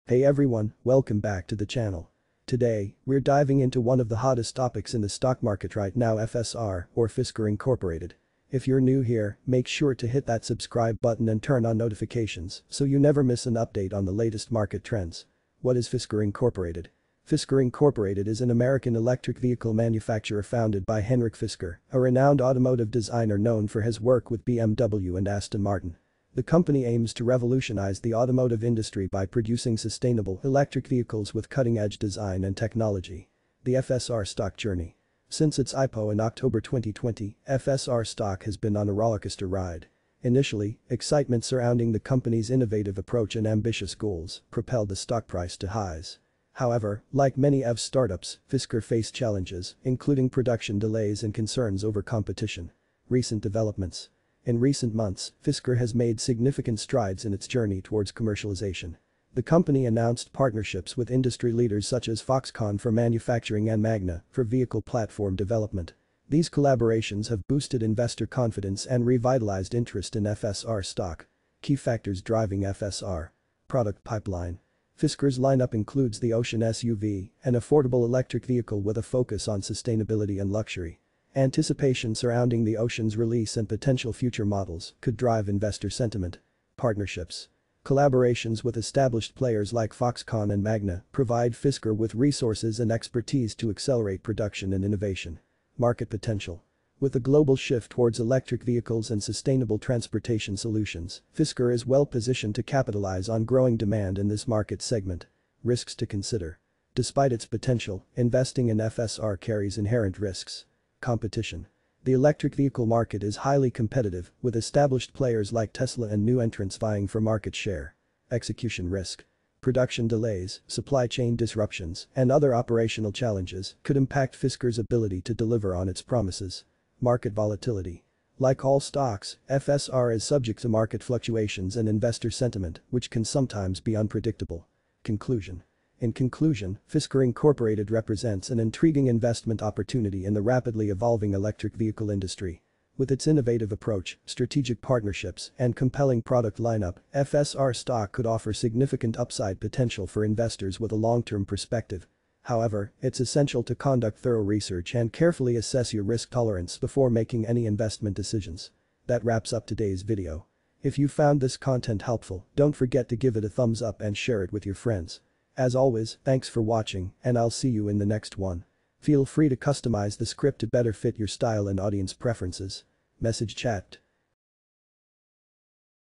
Hey everyone, welcome back to the channel. Today, we're diving into one of the hottest topics in the stock market right now, FSR, or Fisker Incorporated. If you're new here, make sure to hit that subscribe button and turn on notifications so you never miss an update on the latest market trends. What is Fisker Incorporated? Fisker Incorporated is an American electric vehicle manufacturer founded by Henrik Fisker, a renowned automotive designer known for his work with BMW and Aston Martin. The company aims to revolutionize the automotive industry by producing sustainable electric vehicles with cutting-edge design and technology. The FSR stock journey. Since its IPO in October 2020, FSR stock has been on a rollercoaster ride. Initially, excitement surrounding the company's innovative approach and ambitious goals propelled the stock price to highs. However, like many EV startups, Fisker faced challenges, including production delays and concerns over competition. Recent developments. In recent months, Fisker has made significant strides in its journey towards commercialization. The company announced partnerships with industry leaders such as Foxconn for manufacturing and Magna for vehicle platform development. These collaborations have boosted investor confidence and revitalized interest in FSR stock. Key factors driving FSR. Product pipeline. Fisker's lineup includes the Ocean SUV, an affordable electric vehicle with a focus on sustainability and luxury. Anticipation surrounding the Ocean's release and potential future models could drive investor sentiment. Partnerships. Collaborations with established players like Foxconn and Magna provide Fisker with resources and expertise to accelerate production and innovation. Market potential. With a global shift towards electric vehicles and sustainable transportation solutions, Fisker is well positioned to capitalize on growing demand in this market segment. Risks to consider. Despite its potential, investing in FSR carries inherent risks. Competition. The electric vehicle market is highly competitive, with established players like Tesla and new entrants vying for market share. Execution risk. Production delays, supply chain disruptions, and other operational challenges could impact Fisker's ability to deliver on its promises. Market volatility. Like all stocks, FSR is subject to market fluctuations and investor sentiment, which can sometimes be unpredictable. Conclusion. In conclusion, Fisker Incorporated represents an intriguing investment opportunity in the rapidly evolving electric vehicle industry. With its innovative approach, strategic partnerships, and compelling product lineup, FSR stock could offer significant upside potential for investors with a long-term perspective. However, it's essential to conduct thorough research and carefully assess your risk tolerance before making any investment decisions. That wraps up today's video. If you found this content helpful, don't forget to give it a thumbs up and share it with your friends. As always, thanks for watching, and I'll see you in the next one. Feel free to customize the script to better fit your style and audience preferences. Message chat.